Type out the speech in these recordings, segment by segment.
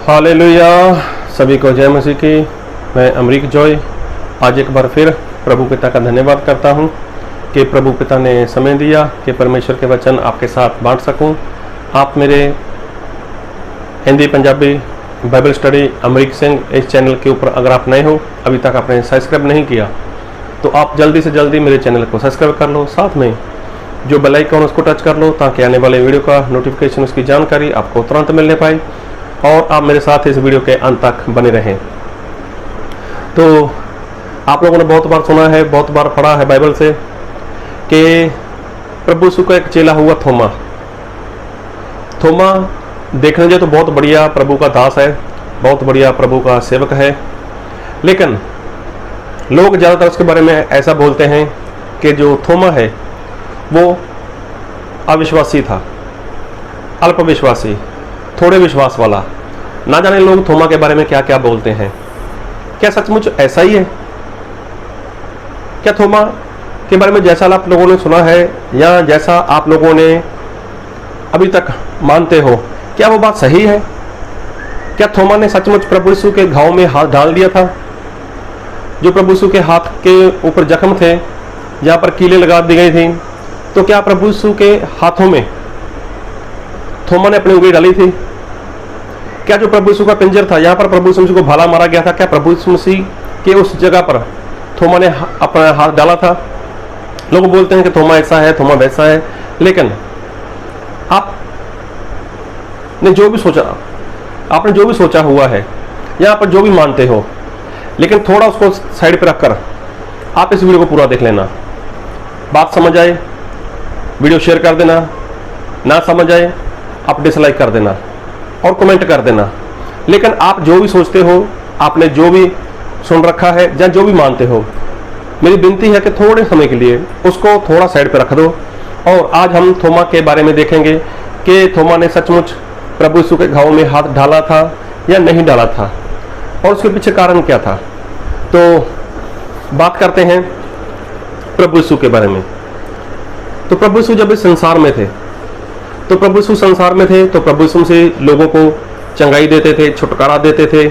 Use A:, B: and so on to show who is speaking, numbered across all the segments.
A: Hallelujah. सभी को जय मसीह की। मैं अमरीक जॉय आज एक बार फिर प्रभु पिता का धन्यवाद करता हूं कि प्रभु पिता ने समय दिया कि परमेश्वर के वचन आपके साथ बांट सकूं। आप मेरे हिंदी पंजाबी बाइबल स्टडी अमरीक सिंह इस चैनल के ऊपर अगर आप नए हो, अभी तक आपने सब्सक्राइब नहीं किया, तो आप जल्दी से जल्दी मेरे चैनल को सब्सक्राइब कर लो। साथ में जो बेल आइकन उसको टच कर लो ताकि आने वाले वीडियो का नोटिफिकेशन, उसकी जानकारी आपको तुरंत मिलने पाए और आप मेरे साथ इस वीडियो के अंत तक बने रहें। तो आप लोगों ने बहुत बार सुना है, बहुत बार पढ़ा है बाइबल से कि प्रभु यीशु का एक चेला हुआ थोमा। थोमा देखने जाए तो बहुत बढ़िया प्रभु का दास है, बहुत बढ़िया प्रभु का सेवक है, लेकिन लोग ज़्यादातर उसके बारे में ऐसा बोलते हैं कि जो थोमा है वो अविश्वासी था, अल्पविश्वासी, थोड़े विश्वास वाला। ना जाने लोग थोमा के बारे में क्या क्या बोलते हैं। क्या सचमुच ऐसा ही है? क्या थोमा के बारे में जैसा आप लोगों ने सुना है या जैसा आप लोगों ने अभी तक मानते हो, क्या वो बात सही है? क्या थोमा ने सचमुच प्रभु यीशु के घाव में हाथ डाल दिया था? जो प्रभु यीशु के हाथ के ऊपर जख्म थे, जहाँ पर कीलें लगा दी गई थी, तो क्या प्रभु यीशु के हाथों में थोमा ने अपनी उंगली डाली थी? क्या जो प्रभु यीशु का पिंजर था, यहाँ पर प्रभु यीशु मसीह को भाला मारा गया था, क्या प्रभु यीशु मसीह के उस जगह पर थोमा ने अपना हाथ डाला था? लोग बोलते हैं कि थोमा ऐसा है, थोमा वैसा है, लेकिन आपने जो भी सोचा, आपने जो भी सोचा हुआ है, यहाँ पर जो भी मानते हो, लेकिन थोड़ा उसको साइड पर रखकर आप इस वीडियो को पूरा देख लेना। बात समझ आए वीडियो शेयर कर देना, ना समझ आए आप डिसलाइक कर देना और कमेंट कर देना। लेकिन आप जो भी सोचते हो, आपने जो भी सुन रखा है या जो भी मानते हो, मेरी विनती है कि थोड़े समय के लिए उसको थोड़ा साइड पर रख दो। और आज हम थोमा के बारे में देखेंगे कि थोमा ने सचमुच प्रभु यीशु के घाव में हाथ डाला था या नहीं डाला था और उसके पीछे कारण क्या था। तो बात करते हैं प्रभु यीशु के बारे में। तो प्रभु यीशु जब इस संसार में थे, तो प्रभु यीशु संसार में थे, तो प्रभु यीशु से लोगों को चंगाई देते थे, छुटकारा देते थे,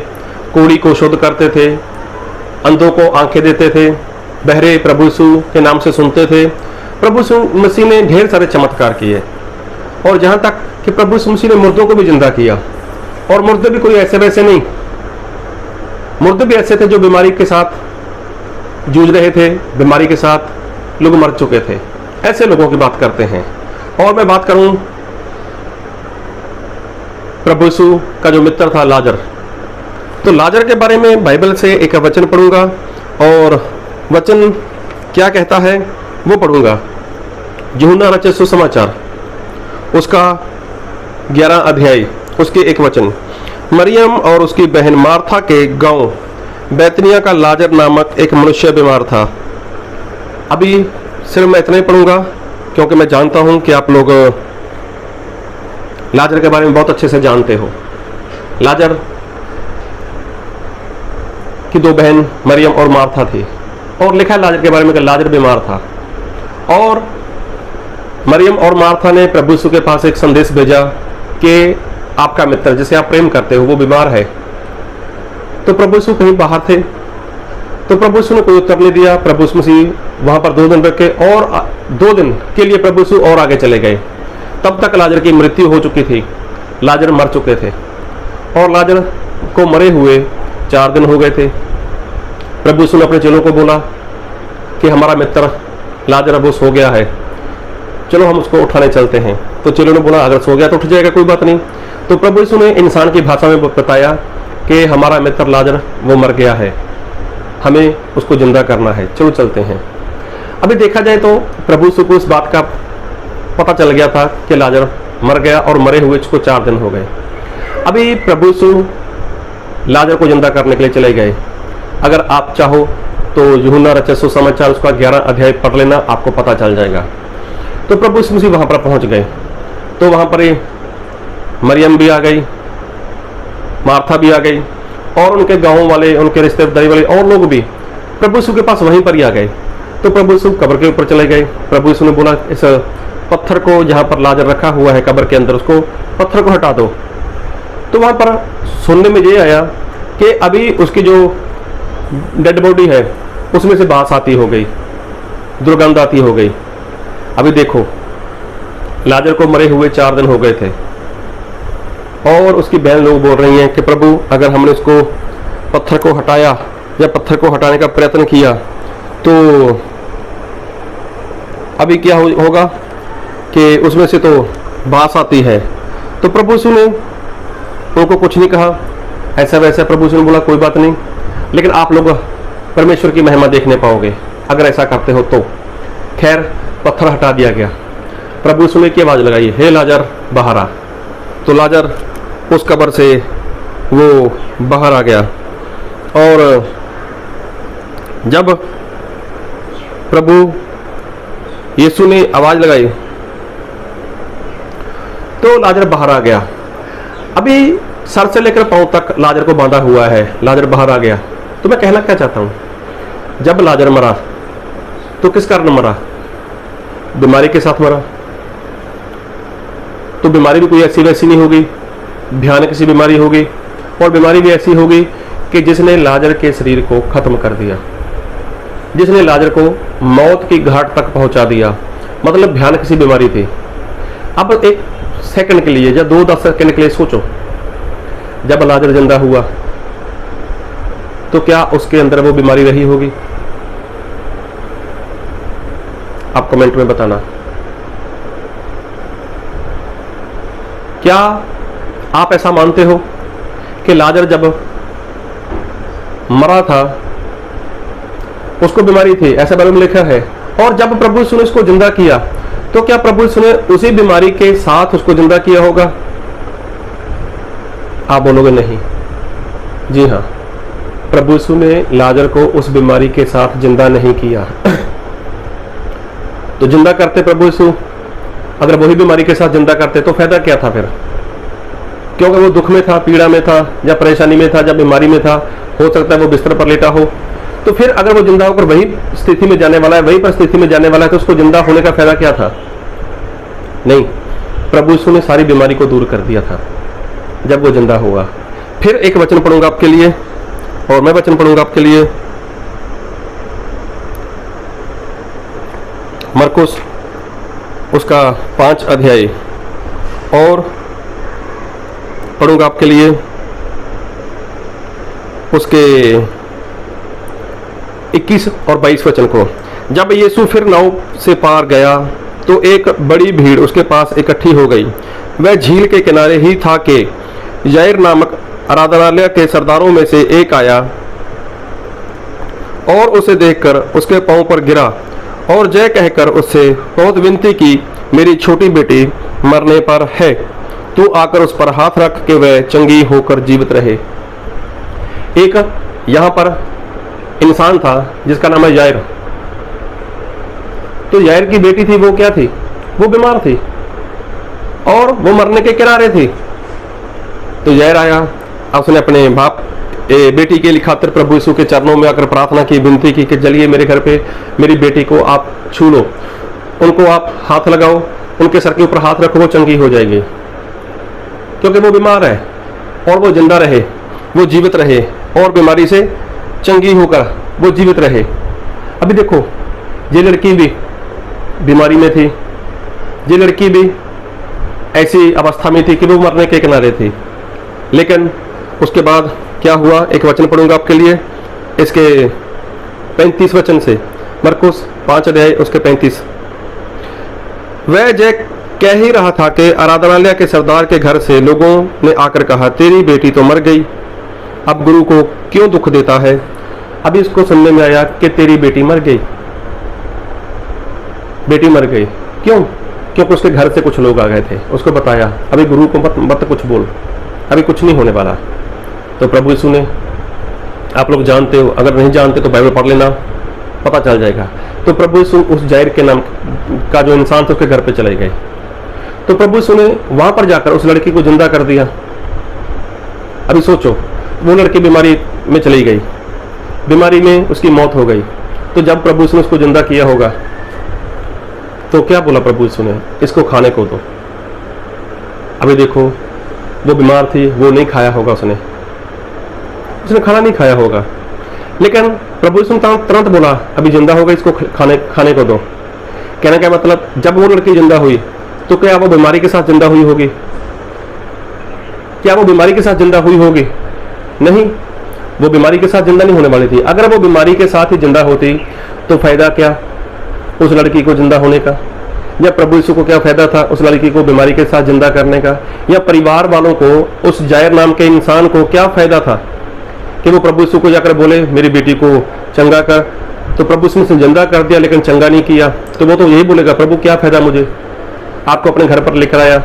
A: कोढ़ी को शुद्ध करते थे, अंधों को आंखें देते थे, बहरे प्रभु यीशु के नाम से सुनते थे। प्रभु यीशु मसीह ने ढेर सारे चमत्कार किए और जहाँ तक कि प्रभु यीशु मसीह ने मुर्दों को भी जिंदा किया। और मुर्दे भी कोई ऐसे वैसे नहीं, मुर्दे भी ऐसे थे जो बीमारी के साथ जूझ रहे थे, बीमारी के साथ लोग मर चुके थे, ऐसे लोगों की बात करते हैं। और मैं बात करूं प्रभु यीशु का जो मित्र था लाजर, तो लाजर के बारे में बाइबल से एक वचन पढ़ूंगा और वचन क्या कहता है वो पढ़ूंगा। यूहन्ना रचित सुसमाचार उसका 11 अध्याय उसके एक वचन। मरियम और उसकी बहन मार्था के गांव बैतनिया का लाजर नामक एक मनुष्य बीमार था। अभी सिर्फ मैं इतना ही पढ़ूंगा क्योंकि मैं जानता हूं कि आप लोग लाजर के बारे में बहुत अच्छे से जानते हो। लाजर की दो बहन मरियम और मार्था थी और लिखा है लाजर के बारे में कि लाजर बीमार था और मरियम और मार्था ने प्रभु यीशु के पास एक संदेश भेजा कि आपका मित्र जिसे आप प्रेम करते हो वो बीमार है। तो प्रभु यीशु कहीं बाहर थे, तो प्रभु यीशु ने कोई उत्तर नहीं दिया। प्रभु यीशु मसीह वहां पर 2 दिन रखे और 2 दिन के लिए प्रभु यीशु और आगे चले गए। तब तक लाजर की मृत्यु हो चुकी थी, लाजर मर चुके थे और लाजर को मरे हुए 4 दिन हो गए थे। प्रभु यीशु ने अपने चेलों को बोला कि हमारा मित्र लाजर अब सो गया है, चलो हम उसको उठाने चलते हैं। तो चेलों ने बोला अगर सो गया तो उठ जाएगा, कोई बात नहीं। तो प्रभु यीशु ने इंसान की भाषा में बताया कि हमारा मित्र लाजर वो मर गया है, हमें उसको जिंदा करना है, चलो चलते हैं। अभी देखा जाए तो प्रभु यीशु को इस बात का पता चल गया था कि लाजर मर गया और मरे हुए इसको 4 दिन हो गए। अभी प्रभु यीशु लाजर को जिंदा करने के लिए चले गए। अगर आप चाहो तो यूहन्ना रचित सुसमाचार उसका 11 अध्याय पढ़ लेना, आपको पता चल जाएगा। तो प्रभु यीशु मसीह वहां पर पहुंच गए, तो वहां पर मरियम भी आ गई, मार्था भी आ गई और उनके गांव वाले, उनके रिश्तेदारी वाले और लोग भी प्रभु यीशु के पास वहीं पर ही आ गए। तो प्रभु यीशु कब्र के ऊपर चले गए। प्रभु यीशु ने बोला इस पत्थर को जहाँ पर लाजर रखा हुआ है कब्र के अंदर, उसको पत्थर को हटा दो। तो वहाँ पर सुनने में ये आया कि अभी उसकी जो डेड बॉडी है उसमें से बास आती हो गई, दुर्गंध आती हो गई। अभी देखो, लाजर को मरे हुए 4 दिन हो गए थे और उसकी बहन लोग बोल रही हैं कि प्रभु अगर हमने उसको पत्थर को हटाया या पत्थर को हटाने का प्रयत्न किया तो अभी क्या होगा कि उसमें से तो बास आती है। तो प्रभु यीशु ने उनको कुछ नहीं कहा, ऐसा वैसा। प्रभु यीशु ने बोला कोई बात नहीं, लेकिन आप लोग परमेश्वर की महिमा देखने पाओगे अगर ऐसा करते हो तो। खैर, पत्थर हटा दिया गया। प्रभु यीशु ने की आवाज़ लगाई, हे लाजर बाहर आ। तो लाजर उस कब्र से वो बाहर आ गया। और जब प्रभु यीशु ने आवाज़ लगाई तो लाजर बाहर आ गया। अभी सर से लेकर पांव तक लाजर को बांधा हुआ है, लाजर बाहर आ गया। तो मैं कहना क्या चाहता हूँ, जब लाजर मरा तो किस कारण मरा? बीमारी के साथ मरा। तो बीमारी भी कोई ऐसी वैसी नहीं होगी, भयानक सी बीमारी होगी, और बीमारी भी ऐसी होगी कि जिसने लाजर के शरीर को खत्म कर दिया, जिसने लाजर को मौत की घाट तक पहुंचा दिया। मतलब भयानक सी बीमारी थी। अब एक सेकंड के लिए या 2-10 सेकंड के लिए सोचो, जब लाजर जिंदा हुआ तो क्या उसके अंदर वो बीमारी रही होगी? आप कमेंट में बताना। क्या आप ऐसा मानते हो कि लाजर जब मरा था उसको बीमारी थी? ऐसा बाइबल में लिखा है। और जब प्रभु यीशु ने उसको जिंदा किया तो क्या प्रभु यीशु ने उसी बीमारी के साथ उसको जिंदा किया होगा? आप बोलोगे नहीं। जी हाँ, प्रभु यीशु ने लाजर को उस बीमारी के साथ जिंदा नहीं किया। तो जिंदा करते प्रभु यीशु, अगर वही बीमारी के साथ जिंदा करते तो फायदा क्या था फिर? क्योंकि वो दुख में था, पीड़ा में था, या परेशानी में था, या बीमारी में था, हो सकता है वो बिस्तर पर लेटा हो। तो फिर अगर वो जिंदा होकर वही स्थिति में जाने वाला है, वही परिस्थिति में जाने वाला है, तो उसको जिंदा होने का फायदा क्या था? नहीं, प्रभु यीशु ने सारी बीमारी को दूर कर दिया था जब वो जिंदा हुआ। फिर एक वचन पढ़ूंगा आपके लिए, और मैं वचन पढ़ूंगा आपके लिए मरकुस उसका 5 अध्याय, और पढ़ूंगा आपके लिए उसके 21 और 22 वचन को। जब यीशु फिर नाव से पार गया तो एक बड़ी भीड़ उसके पास इकट्ठी हो गई। वह झील के किनारे ही था कि याईर नामक आराधनालय के सरदारों में से एक आया और उसे देखकर उसके पांव पर गिरा और जय कहकर उससे बहुत विनती की, मेरी छोटी बेटी मरने पर है, तू आकर उस पर हाथ रख के वह चंगी होकर जीवित रहे। एक यहाँ पर इंसान था जिसका नाम है याईर। तो याईर की बेटी थी, वो क्या थी? वो बीमार थी और वो मरने के किनारे थी। तो याईर आया, उसने अपने बाप बेटी के लिए खातिर प्रभु यीशु के चरणों में आकर प्रार्थना की, विनती की कि चलिए मेरे घर पे मेरी बेटी को आप छू लो, उनको आप हाथ लगाओ, उनके सर के ऊपर हाथ रखो, वो चंगी हो जाएगी। क्योंकि वो बीमार है और वो जिंदा रहे, वो जीवित रहे और बीमारी से चंगी होकर वो जीवित रहे। अभी देखो, ये लड़की भी बीमारी में थी, ये लड़की भी ऐसी अवस्था में थी कि वो मरने के किनारे थी। लेकिन उसके बाद क्या हुआ? एक वचन पढ़ूंगा आपके लिए, इसके 35 वचन से, मरकुस 5 अध्याय उसके 35। वह जय कह ही रहा था कि आराधनालय के सरदार के घर से लोगों ने आकर कहा, तेरी बेटी तो मर गई, अब गुरु को क्यों दुख देता है? अभी इसको सुनने में आया कि तेरी बेटी मर गई। बेटी मर गई क्यों? क्योंकि उसके घर से कुछ लोग आ गए थे, उसको बताया अभी गुरु को मत कुछ बोल, अभी कुछ नहीं होने वाला। तो प्रभु यीशु ने, आप लोग जानते हो, अगर नहीं जानते तो बाइबल पढ़ लेना, पता चल जाएगा। तो प्रभु यीशु उस याईर के नाम का जो इंसान था उसके घर पे चले गए। तो प्रभु यीशु ने वहां पर जाकर उस लड़की को जिंदा कर दिया। अभी सोचो, वो लड़की बीमारी में चली गई, बीमारी में उसकी मौत हो गई। तो जब प्रभु यीशु ने उसको जिंदा किया होगा तो क्या बोला प्रभु यीशु ने? इसको खाने को दो। अभी देखो, वो बीमार थी, वो नहीं खाया होगा, उसने खाना नहीं खाया होगा। लेकिन प्रभु यीशु ने तुरंत बोला अभी जिंदा होगा, इसको खाने को दो। कहने का मतलब जब वो लड़की जिंदा हुई तो क्या वो बीमारी के साथ जिंदा हुई होगी? क्या वो बीमारी के साथ जिंदा हुई होगी? नहीं, वो बीमारी के साथ जिंदा नहीं होने वाली थी। अगर वो बीमारी के साथ ही जिंदा होती तो फायदा क्या उस लड़की को जिंदा होने का, या प्रभु यीशु को क्या फायदा था उस लड़की को बीमारी के साथ जिंदा करने का, या परिवार वालों को, उस जायर नाम के इंसान को क्या फायदा था कि वो प्रभु यीशु को जाकर बोले मेरी बेटी को चंगा कर। तो प्रभु यीशु ने जिंदा कर दिया लेकिन चंगा नहीं किया, तो वो तो यही बोलेगा प्रभु क्या फायदा मुझे, आपको अपने घर पर लेकर आया,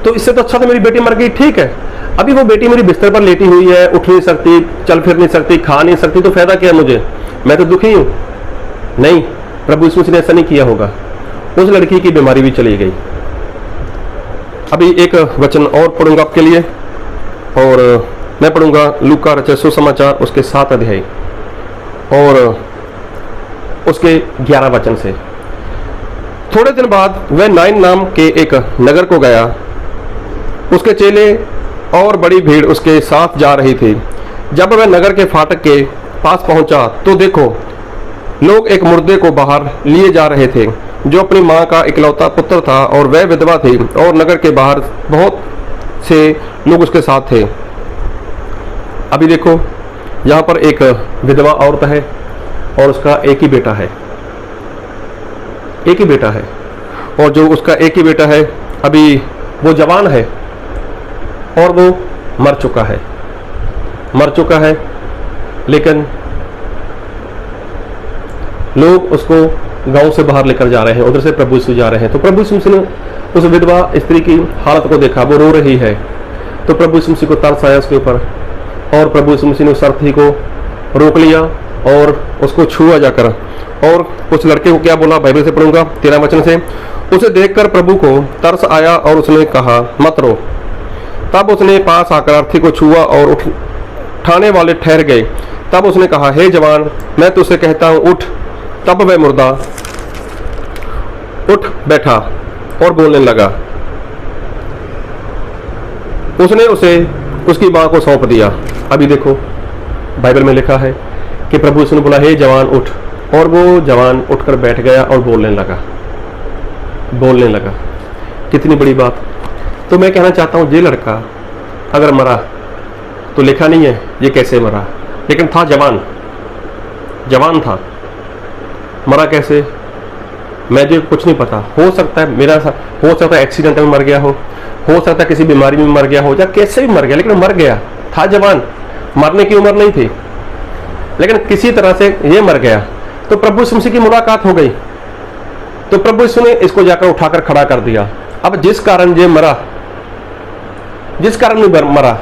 A: तो इससे तो अच्छा तो मेरी बेटी मर गई। ठीक है, अभी वो बेटी मेरी बिस्तर पर लेटी हुई है, उठ नहीं सकती, चल फिर नहीं सकती, खा नहीं सकती, तो फायदा क्या मुझे, मैं तो दुखी हूं। नहीं, प्रभु यीशु ने ऐसा नहीं किया होगा, उस लड़की की बीमारी भी चली गई। अभी एक वचन और पढ़ूंगा आपके लिए, और मैं पढ़ूंगा लूका रचित सुसमाचार उसके 7 अध्याय और उसके 11 वचन से। थोड़े दिन बाद वह नाइन नाम के एक नगर को गया, उसके चेले और बड़ी भीड़ उसके साथ जा रही थी। जब वह नगर के फाटक के पास पहुंचा तो देखो लोग एक मुर्दे को बाहर लिए जा रहे थे, जो अपनी मां का इकलौता पुत्र था, और वह विधवा थी, और नगर के बाहर बहुत से लोग उसके साथ थे। अभी देखो यहाँ पर एक विधवा औरत है और उसका एक ही बेटा है, एक ही बेटा है, और जो उसका एक ही बेटा है अभी वो जवान है और वो मर चुका है, लेकिन लोग उसको गांव से बाहर लेकर जा रहे हैं, उधर से प्रभु यीशु जा रहे हैं। तो प्रभु यीशु ने उस विधवा स्त्री की हालत को देखा, वो रो रही है, तो प्रभु यीशु को तरस आया उसके ऊपर, और प्रभु यीशु ने उस अर्थी को रोक लिया और उसको छुआ जाकर, और उस लड़के को क्या बोला, बाइबल से पढ़ूंगा 13 वचन से। उसे देखकर प्रभु को तरस आया और उसने कहा मत रो। तब उसने पास आकर अर्थी को छुआ और उठाने वाले ठहर गए। तब उसने कहा हे जवान, मैं तुझसे कहता हूं उठ। तब वह मुर्दा उठ बैठा और बोलने लगा। उसने उसे उसकी मां को सौंप दिया। अभी देखो बाइबल में लिखा है कि प्रभु यीशु ने बोला हे जवान उठ, और वो जवान उठकर बैठ गया और बोलने लगा। कितनी बड़ी बात। तो मैं कहना चाहता हूं ये लड़का अगर मरा तो लिखा नहीं है ये कैसे मरा, लेकिन था जवान था। मरा कैसे मुझे कुछ नहीं पता, हो सकता है एक्सीडेंट में मर गया हो सकता है किसी बीमारी में मर गया हो, या कैसे भी मर गया, लेकिन मर गया। था जवान, मरने की उम्र नहीं थी, लेकिन किसी तरह से ये मर गया। तो प्रभु यीशु मसीह की मुलाकात हो गई, तो प्रभु यीशु ने इसको जाकर उठाकर खड़ा कर दिया। अब जिस कारण ये मरा,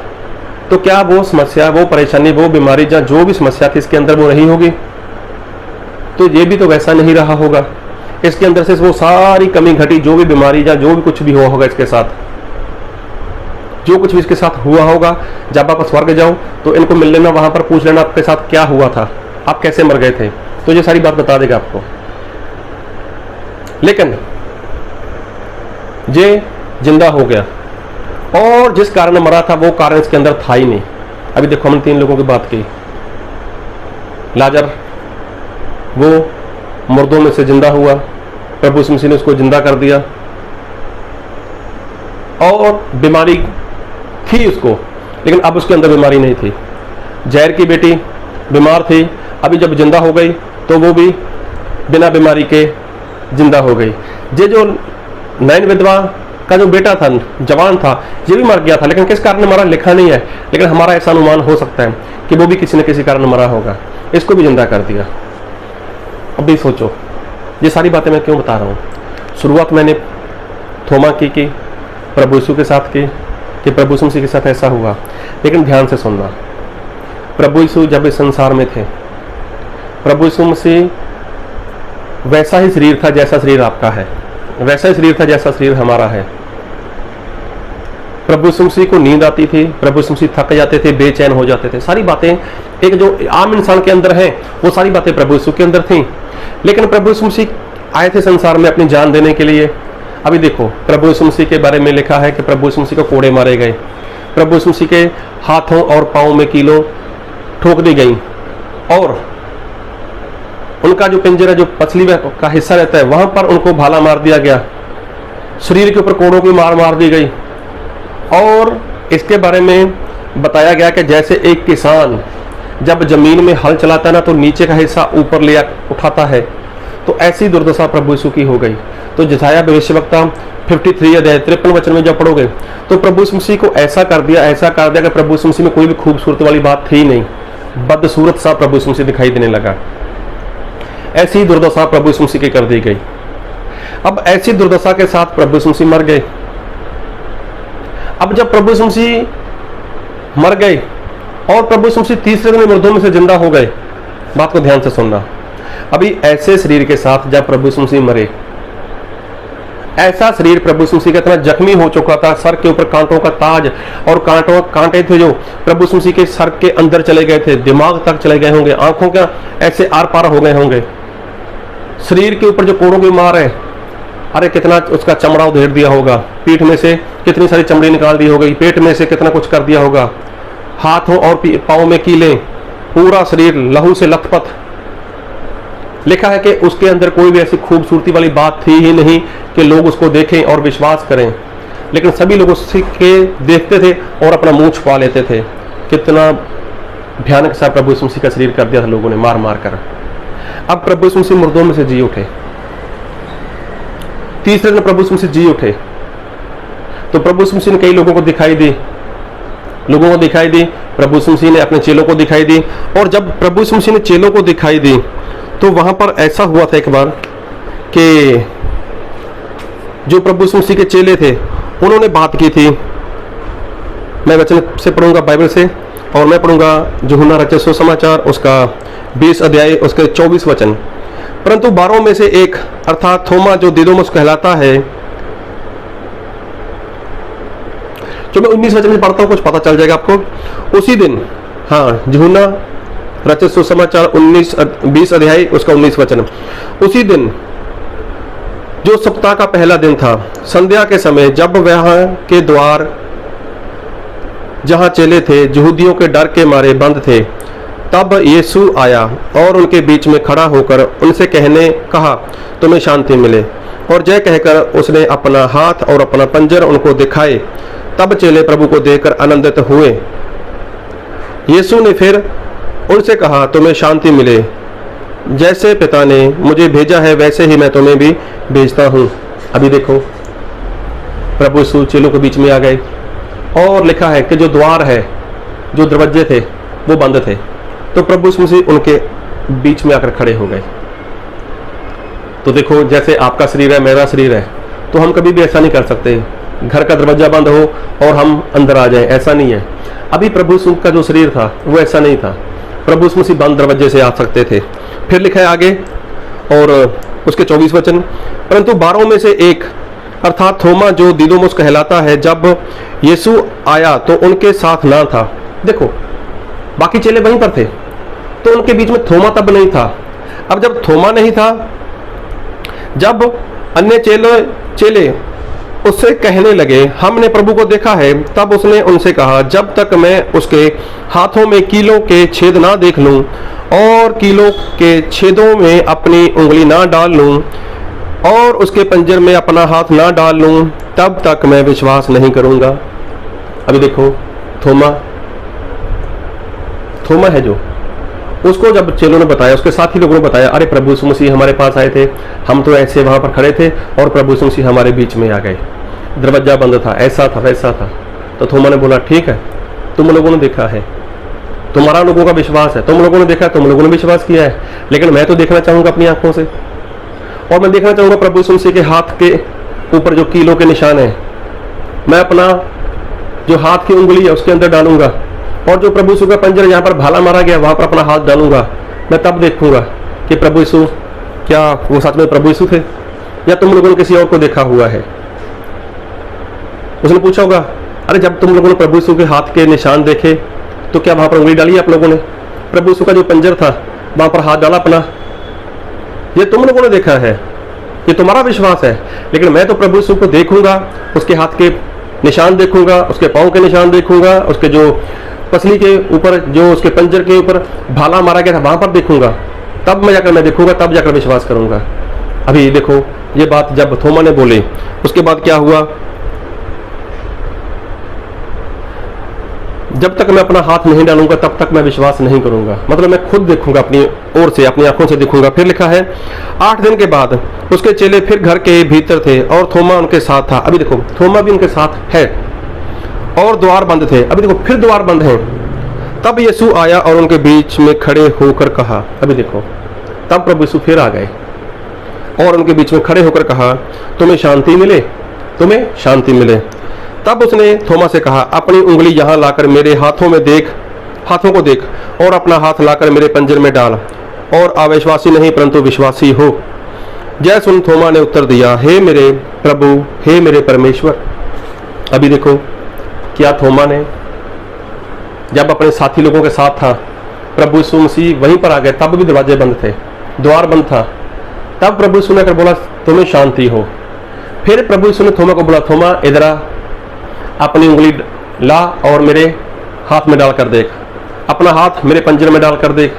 A: तो क्या वो समस्या, वो परेशानी, वो बीमारी, या जो भी समस्या थी इसके अंदर वो नहीं होगी, तो ये भी तो वैसा नहीं रहा होगा। इसके अंदर से वो सारी कमी घटी, जो भी बीमारी या जो भी कुछ भी हुआ होगा इसके साथ, जो कुछ भी इसके साथ हुआ होगा, जब आप स्वर्ग जाओ तो इनको मिल लेना, वहां पर पूछ लेना आपके साथ क्या हुआ था, आप कैसे मर गए थे, तो ये सारी बात बता देगा आपको। लेकिन ये जिंदा हो गया, और जिस कारण मरा था वो कारण इसके अंदर था ही नहीं। अभी देखो हमने 3 लोगों की बात की। लाजर वो मुर्दों में से जिंदा हुआ, प्रभु यीशु मसीह ने उसको जिंदा कर दिया, और बीमारी थी उसको, लेकिन अब उसके अंदर बीमारी नहीं थी। जैर की बेटी बीमार थी, अभी जब जिंदा हो गई तो वो भी बिना बीमारी के जिंदा हो गई। ये जो नैन विधवा का जो बेटा था, जवान था, ये भी मर गया था, लेकिन किस कारण मरा लिखा नहीं है, लेकिन हमारा ऐसा अनुमान हो सकता है कि वो भी किसी न किसी कारण मरा होगा। इसको भी जिंदा कर दिया। अभी सोचो ये सारी बातें मैं क्यों बता रहा हूँ। शुरुआत मैंने थोमा की प्रभु यीशु के साथ की, कि प्रभु यीशु मसीह के साथ ऐसा हुआ, लेकिन ध्यान से सुनना। प्रभु यीशु जब इस संसार में थे, प्रभु यीशु मसीह वैसा ही शरीर था जैसा शरीर आपका है, वैसा ही शरीर था जैसा शरीर हमारा है। प्रभु यीशु मसीह को नींद आती थी, प्रभु यीशु मसीह थक जाते थे, बेचैन हो जाते थे। सारी बातें एक जो आम इंसान के अंदर है वो सारी बातें प्रभु यीशु के अंदर थी। लेकिन प्रभु यीशु मसीह आए थे संसार में अपनी जान देने के लिए, अभी देखो प्रभु यीशु मसीह के बारे में लिखा है कि प्रभु यीशु मसीह को कोड़े मारे गए, प्रभु यीशु मसीह के हाथों और पाँव में कीलों ठोक दी गई, और उनका जो पिंजरा जो पसली का हिस्सा रहता है वहां पर उनको भाला मार दिया गया, शरीर के ऊपर कोड़ों की मार दी गई। और इसके बारे में बताया गया कि जैसे एक किसान जब जमीन में हल चलाता है ना तो नीचे का हिस्सा ऊपर ले उठाता है, तो ऐसी दुर्दशा प्रभु यीशु की हो गई। तो यशायाह भविष्यवक्ता 53 अध्याय 53 वचन में जब पढ़ोगे तो प्रभु यीशु मसीह को ऐसा कर दिया कि प्रभु यीशु मसीह में कोई भी खूबसूरत वाली बात थी नहीं, बदसूरत सा प्रभु यीशु मसीह दिखाई देने लगा। ऐसी दुर्दशा प्रभु यीशु मसीह की कर दी गई। अब ऐसी दुर्दशा के साथ प्रभु यीशु मसीह मर गए। अब जब प्रभु यीशु मसीह मर गए और प्रभु यीशु मसीह तीसरे दिन मुर्दों में से जिंदा हो गए, बात को ध्यान से सुनना। अभी ऐसे शरीर के साथ जब प्रभु यीशु मसीह मरे, ऐसा शरीर प्रभु यीशु मसीह का इतना जख्मी हो चुका था, सर के ऊपर कांटों का ताज और कांटे थे जो प्रभु यीशु मसीह के सर के अंदर चले गए थे, दिमाग तक चले गए होंगे, आंखों का ऐसे आर पार हो गए होंगे। शरीर के ऊपर जो कोड़ों की मार है, अरे कितना उसका चमड़ा उधेड़ दिया होगा, पीठ में से कितनी सारी चमड़ी निकाल दी होगी, पेट में से कितना कुछ कर दिया होगा, हाथों और पाँव में कीले, पूरा शरीर लहू से लथपथ। लिखा है कि उसके अंदर कोई भी ऐसी खूबसूरती वाली बात थी ही नहीं कि लोग उसको देखें और विश्वास करें, लेकिन सभी लोग उसके देखते थे और अपना मुंह छुपा लेते थे। कितना भयानक सा प्रभु यीशु मसीह का शरीर कर दिया था लोगों ने मार मार कर। अब प्रभु यीशु मसीह मुर्दों में से जी उठे, तीसरे दिन प्रभु यीशु मसीह जी उठे, तो प्रभु यीशु मसीह ने कई लोगों को दिखाई दी, प्रभु यीशु मसीह ने अपने चेलों को दिखाई दी। और जब प्रभु यीशु मसीह ने चेलों को दिखाई दी तो वहां पर ऐसा हुआ था एक बार कि जो प्रभु यीशु मसीह के चेले थे उन्होंने बात की थी। मैं वचन से पढ़ूंगा बाइबल से, और मैं पढ़ूंगा यूहन्ना रचित सुसमाचार उसका 20 अध्याय उसके 24 वचन। परंतु 12 में से एक अर्थात थोमा जो दिदुमुस कहलाता है, जो मैं 19 वचन में पढ़ता हूँ, कुछ पता चल जाएगा आपको। उसी दिन, हाँ, यूहन्ना रचित सुसमाचार 20 अध्याय उसका 19 वचन। उसी दिन जो सप्ताह का पहला दिन था, संध्या के समय, जब वहां के द्वार जहां चेले थे यहूदियों के डर के मारे बंद थे, तब यीशु आया और उनके बीच में खड़ा होकर उनसे कहा तुम्हें शांति मिले। और जय कहकर उसने अपना हाथ और अपना पंजर उनको दिखाए। तब चेले प्रभु को देखकर आनंदित हुए। यीशु ने फिर उनसे कहा तुम्हें शांति मिले, जैसे पिता ने मुझे भेजा है वैसे ही मैं तुम्हें भी भेजता हूँ। अभी देखो प्रभु यीशु चेलों के बीच में आ गए, और लिखा है कि जो द्वार है, जो दरवाजे थे वो बंद थे, तो प्रभु यीशु मसीह उनके बीच में आकर खड़े हो गए। तो देखो जैसे आपका शरीर है, मेरा शरीर है, तो हम कभी भी ऐसा नहीं कर सकते घर का दरवाजा बंद हो और हम अंदर आ जाएं, ऐसा नहीं है। अभी प्रभु यीशु का जो शरीर था वो ऐसा नहीं था, प्रभु यीशु मसीह बंद दरवाजे से आ सकते थे। फिर लिखा है आगे और उसके 24 वचन, परंतु 12 में से एक अर्थात थोमा जो दिदुमुस कहलाता है, जब यीशु आया तो उनके साथ ना था। देखो बाकी चेले वहीं पर थे, तो उनके बीच में थोमा तब नहीं था। अब जब थोमा नहीं था, जब अन्य चेले उससे कहने लगे हमने प्रभु को देखा है, तब उसने उनसे कहा जब तक मैं उसके हाथों में कीलों के छेद ना देख लूं और कीलों के छेदों में अपनी उंगली ना डाल लूं और उसके पंजर में अपना हाथ ना डाल लूं, तब तक मैं विश्वास नहीं करूंगा। अभी देखो थोमा है जो, उसको जब चेलों ने बताया, उसके साथी लोगों ने बताया, अरे प्रभु यीशु मसीह हमारे पास आए थे, हम तो ऐसे वहां पर खड़े थे और प्रभु यीशु मसीह हमारे बीच में आ गए, दरवाजा बंद था, ऐसा था वैसा था। तो थोमा ने बोला ठीक है, तुम लोगों ने देखा है, तुम्हारा लोगों का विश्वास है, तुम लोगों ने देखा, तुम लोगों ने विश्वास किया है, लेकिन मैं तो देखना चाहूंगा अपनी आंखों से, और मैं देखना चाहूंगा प्रभु यीशु मसीह के हाथ के ऊपर जो कीलों के निशान है, मैं अपना जो हाथ की उंगली है उसके अंदर डालूंगा, और जो प्रभु यीशु का पंजर यहाँ पर भाला मारा गया वहां पर अपना हाथ डालूंगा। मैं तब देखूंगा कि प्रभु यीशु क्या वो सच में प्रभु यीशु थे या तुम लोगों ने किसी और को देखा हुआ है। उसने पूछा होगा अरे जब तुम लोगों ने प्रभु यीशु के हाथ के निशान देखे तो क्या वहां पर उंगली डाली आप लोगों ने? प्रभु यीशु का जो पंजर था वहां पर हाथ डाला अपना, ये तुम लोगों ने देखा है। ये तुम्हारा विश्वास है, लेकिन मैं तो प्रभु यीशु को देखूंगा, उसके हाथ के निशान देखूंगा, उसके पाँव के निशान देखूंगा, उसके जो पसली के ऊपर, जो उसके पंजर के ऊपर भाला मारा गया था वहां पर देखूंगा, तब मैं जाकर मैं देखूंगा, तब जाकर विश्वास करूंगा। अभी देखो ये बात जब थोमा ने बोली, उसके बाद क्या हुआ, जब तक मैं अपना हाथ नहीं डालूंगा तब तक मैं विश्वास नहीं करूंगा, मतलब मैं खुद देखूंगा, अपनी ओर से, अपनी आंखों से देखूंगा। फिर लिखा है 8 दिन के बाद उसके चेले फिर घर के भीतर थे और थोमा उनके साथ था। अभी देखो थोमा भी उनके साथ है और द्वार बंद थे। अभी देखो फिर द्वार बंद है। तब यीशु आया और उनके बीच में खड़े होकर कहा, अभी देखो तब प्रभु यीशु फिर आ गए और उनके बीच में खड़े होकर कहा, तुम्हें शांति मिले, तुम्हें शांति मिले। तब उसने थोमा से कहा, अपनी उंगली यहाँ लाकर मेरे हाथों को देख और अपना हाथ लाकर मेरे पंजर में डाल और अविश्वासी नहीं परंतु विश्वासी हो। जय सुन थोमा ने उत्तर दिया, हे मेरे प्रभु, हे मेरे परमेश्वर। अभी देखो क्या थोमा ने जब अपने साथी लोगों के साथ था, प्रभु यीशु मसीह वहीं पर आ गए, तब भी दरवाजे बंद थे, द्वार बंद था। तब प्रभु यीशु ने बोला, तुम्हें शांति हो। फिर प्रभु यीशु ने थोमा को बोला, थोमा इधर आ, अपनी उंगली ला और मेरे हाथ में डालकर देख, अपना हाथ मेरे पंजर में डालकर देख।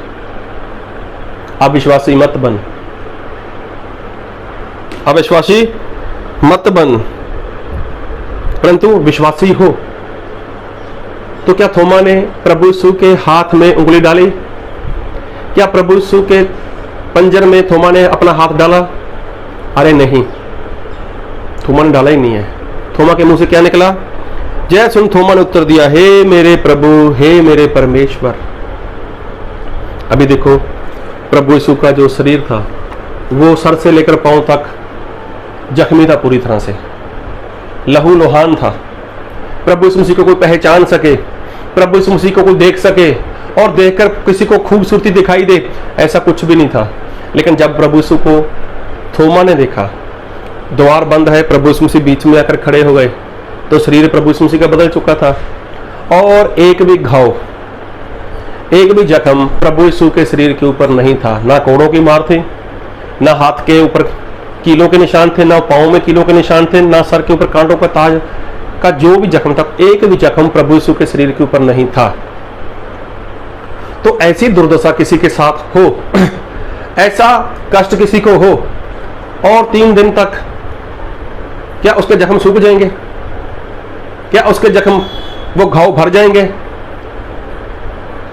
A: अविश्वासी मत बन, अविश्वासी मत बन परंतु विश्वासी हो। तो क्या थोमा ने प्रभु यीशु के हाथ में उंगली डाली? क्या प्रभु यीशु के पंजर में थोमा ने अपना हाथ डाला? अरे नहीं, थोमा ने डाला ही नहीं है। थोमा के मुंह से क्या निकला? जय सुन थोमा ने उत्तर दिया, हे मेरे प्रभु, हे मेरे परमेश्वर। अभी देखो प्रभु यीशु का जो शरीर था वो सर से लेकर पांव तक जख्मी था, पूरी तरह से लहू लुहान था। प्रभु यीशु मसीह को कोई पहचान सके, प्रभु यीशु मसीह को कोई देख सके और देखकर किसी को खूबसूरती दिखाई दे, ऐसा कुछ भी नहीं था। लेकिन जब प्रभु यीशु को थोमा ने देखा, द्वार बंद है, प्रभु यीशु मसीह बीच में आकर खड़े हो गए, तो शरीर प्रभु यीशु मसीह का बदल चुका था और एक भी घाव, एक भी जख्म प्रभु यीशु के शरीर के ऊपर नहीं था। ना कोड़ों की मार थी, ना हाथ के ऊपर कीलों के निशान थे, ना पाँव में कीलों के निशान थे, ना सर के ऊपर कांटों का ताज का जो भी जख्म था, एक भी जख्म प्रभु यीशु के शरीर के ऊपर नहीं था। तो ऐसी दुर्दशा किसी के साथ हो, ऐसा कष्ट किसी को हो और 3 दिन तक, क्या उसके जख्म सूख जाएंगे? क्या उसके जख्म, वो घाव भर जाएंगे?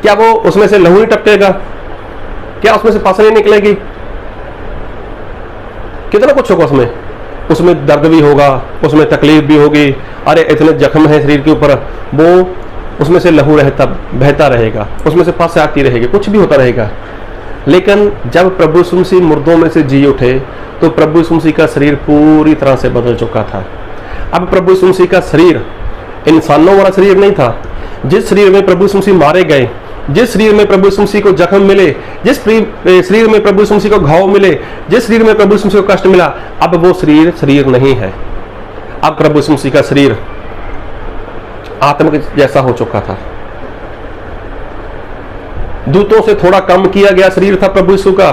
A: क्या वो उसमें से लहू नहीं टपकेगा? क्या उसमें से पस नहीं निकलेगी? कितना कुछ होगा उसमें, उसमें दर्द भी होगा, उसमें तकलीफ भी होगी। अरे इतने जख्म है शरीर के ऊपर, वो उसमें से लहू बहता रहेगा, उसमें से पस आती रहेगी, कुछ भी होता रहेगा। लेकिन जब प्रभु यीशु मसीह मुर्दों में से जी उठे तो प्रभु यीशु मसीह का शरीर पूरी तरह से बदल चुका था। अब प्रभु यीशु मसीह का शरीर इंसानों वाला शरीर नहीं था। जिस शरीर में प्रभु यीशु मसीह मारे गए, जिस शरीर में प्रभु यीशु मसीह को जख्म मिले, जिस शरीर में प्रभु यीशु मसीह को घाव मिले, जिस शरीर में प्रभु यीशु मसीह को कष्ट मिला, अब वो शरीर नहीं है। अब प्रभु यीशु मसीह का शरीर आत्मा जैसा हो चुका था। दूतों से थोड़ा कम किया गया शरीर था प्रभु यीशु का,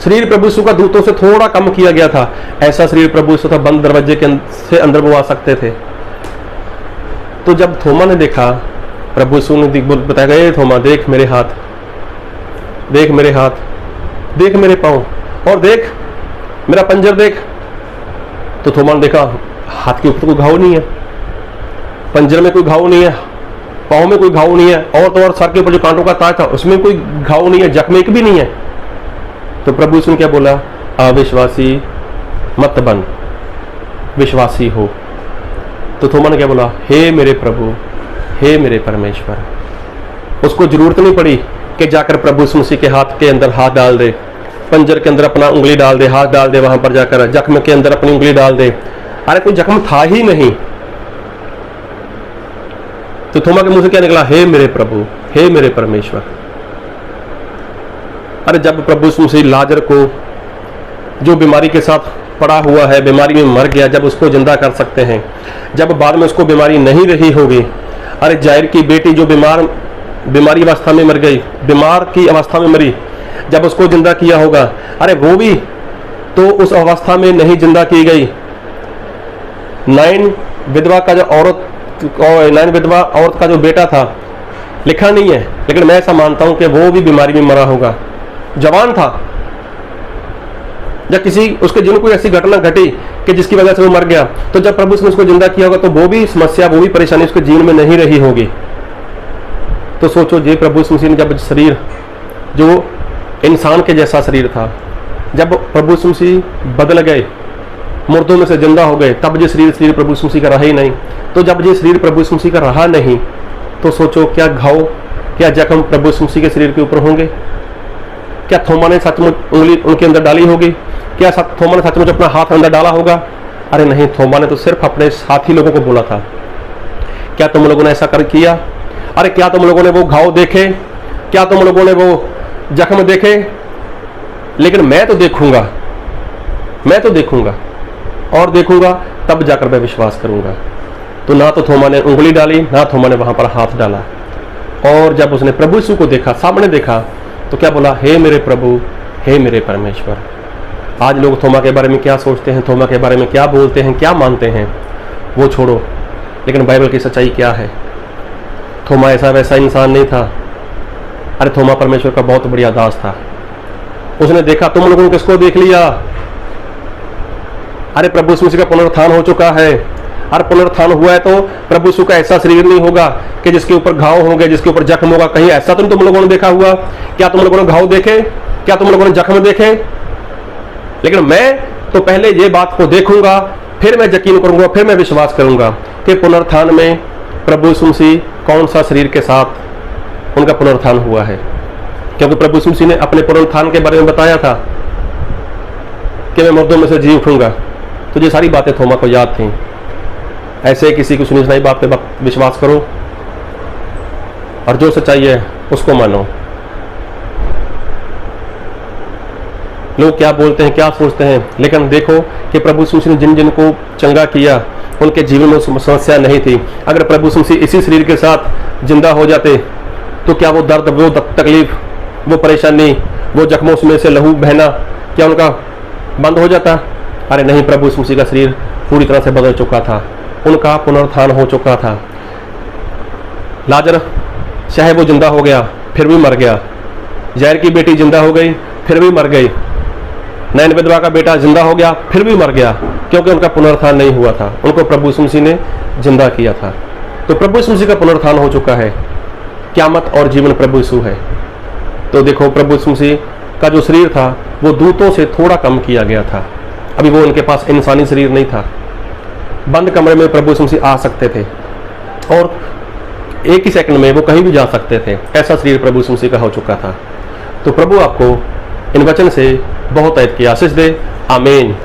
A: शरीर प्रभु यीशु का दूतों से थोड़ा कम किया गया था। ऐसा शरीर प्रभु यीशु था, बंद दरवाजे के से अंदर वो आ सकते थे। तो जब थोमा ने देखा, प्रभु यीशु ने बताया गया, थोमा देख मेरे हाथ, देख मेरे हाथ, देख मेरे पांव और देख मेरा पंजर देख। तो थोमा ने देखा हाथ के ऊपर कोई घाव नहीं है, पंजर में कोई घाव नहीं है, पांव में कोई घाव नहीं है, और तो और सर के ऊपर जो कांटों का ताज था उसमें कोई घाव नहीं है, जख्म एक भी नहीं है। तो प्रभु यीशु ने क्या बोला? अविश्वासी मत बन, विश्वासी हो। तो थोमा ने क्या बोला? हे मेरे प्रभु, हे मेरे परमेश्वर। उसको जरूरत नहीं पड़ी कि जाकर प्रभु यीशु मसीह के हाथ के अंदर हाथ डाल दे, पंजर के अंदर अपना उंगली डाल दे, हाथ डाल दे, वहां पर जाकर जख्म के अंदर अपनी उंगली डाल दे। अरे कोई जख्म था ही नहीं। तो थोमा के मुंह से क्या निकला? हे मेरे प्रभु, हे मेरे परमेश्वर। अरे जब प्रभु यीशु मसीह लाजर को, जो बीमारी के साथ पड़ा हुआ है, बीमारी में मर गया, जब उसको जिंदा कर सकते हैं, जब बाद में उसको बीमारी नहीं रही होगी। अरे जायर की बेटी जो बीमारी अवस्था में मर गई, बीमार की अवस्था में मरी, जब उसको जिंदा किया होगा, अरे वो भी तो उस अवस्था में नहीं जिंदा की गई। नाइन विधवा औरत का जो बेटा था, लिखा नहीं है, लेकिन मैं ऐसा मानता हूं कि वो भी बीमारी में मरा होगा। जवान था, या किसी उसके जीवन कोई ऐसी घटना घटी कि जिसकी वजह से वो मर गया, तो जब प्रभु ने उसको जिंदा किया होगा तो वो भी समस्या, वो भी परेशानी उसके जीवन में नहीं रही होगी। तो सोचो, ये प्रभु मसीह ने जब शरीर जो इंसान के जैसा शरीर था, जब प्रभु मसीह बदल गए, मुर्दों में से जिंदा हो गए, तब ये शरीर प्रभु मसीह का रहा ही नहीं। तो जब ये शरीर प्रभु मसीह का रहा नहीं, तो सोचो क्या घाव, क्या जख्म प्रभु मसीह के शरीर के ऊपर होंगे? क्या थोमा ने सचमुच उंगली उनके अंदर डाली होगी? क्या थोमा ने सचमुच अपना हाथ अंदर डाला होगा? अरे नहीं, थोमा ने तो सिर्फ अपने साथी लोगों को बोला था। क्या तुम लोगों ने ऐसा कर किया? अरे क्या तुम लोगों ने वो घाव देखे? क्या तुम लोगों ने वो जख्म देखे? लेकिन मैं तो देखूंगा, मैं तो देखूंगा और देखूंगा, तब जाकर मैं विश्वास करूंगा। तो ना तो थोमा ने उंगली डाली, ना थोमा ने वहां पर हाथ डाला। और जब उसने प्रभु यीशु को देखा, सामने देखा, तो क्या बोला? हे मेरे प्रभु, हे मेरे परमेश्वर। आज लोग थोमा के बारे में क्या सोचते हैं, थोमा के बारे में क्या बोलते हैं, क्या मानते हैं, वो छोड़ो। लेकिन बाइबल की सच्चाई क्या है? थोमा ऐसा वैसा इंसान नहीं था। अरे थोमा परमेश्वर का बहुत बढ़िया दास था। उसने देखा, तुम लोगों ने किसको देख लिया? अरे प्रभु यीशु का पुनरुत्थान हो चुका है। अरे पुनरुत्थान हुआ है तो प्रभु यीशु का ऐसा शरीर नहीं होगा कि जिसके ऊपर घाव होंगे, जिसके ऊपर जख्म होगा। कहीं ऐसा तो तुम लोगों ने देखा हुआ? क्या तुम लोगों ने घाव देखे? क्या तुम लोगों ने जख्म देखे? लेकिन मैं तो पहले ये बात को देखूंगा, फिर मैं यकीन करूंगा, फिर मैं विश्वास करूंगा कि पुनरुत्थान में प्रभु यीशु मसीह कौन सा शरीर के साथ उनका पुनरुत्थान हुआ है। क्योंकि प्रभु यीशु मसीह ने अपने पुनरुत्थान के बारे में बताया था कि मैं मुर्दों में से जी उठूंगा। तो ये सारी बातें थोमा को याद थी। ऐसे किसी की सुनी सुनाई बात पे विश्वास करो और जो सच्चाई है उसको मानो। लोग क्या बोलते हैं, क्या सोचते हैं, लेकिन देखो कि प्रभु यीशु मसीह ने जिन जिन को चंगा किया, उनके जीवन में समस्या नहीं थी। अगर प्रभु यीशु मसीह इसी शरीर के साथ जिंदा हो जाते, तो क्या वो दर्द, वो तकलीफ, वो परेशानी, वो जख्मों में से लहू बहना, क्या उनका बंद हो जाता? अरे नहीं, प्रभु यीशु मसीह का शरीर पूरी तरह से बदल चुका था, उनका पुनरुत्थान हो चुका था। लाजर चाहे वो जिंदा हो गया, फिर भी मर गया। जैर की बेटी जिंदा हो गई, फिर भी मर गई। नैन विधवा का बेटा जिंदा हो गया, फिर भी मर गया, क्योंकि उनका पुनरुत्थान नहीं हुआ था। उनको प्रभु यीशु मसीह ने जिंदा किया था। तो प्रभु यीशु मसीह का पुनरुत्थान हो चुका है। क़यामत और जीवन प्रभु यीशु है। तो देखो, प्रभु यीशु मसीह का जो शरीर था वो दूतों से थोड़ा कम किया गया था। अभी वो उनके पास इंसानी शरीर नहीं था। बंद कमरे में प्रभु यीशु मसीह आ सकते थे और एक ही सेकंड में वो कहीं भी जा सकते थे। ऐसा शरीर प्रभु यीशु मसीह का हो चुका था। तो प्रभु आपको इन वचन से बहुत ऐद की आशीष दे। आमीन।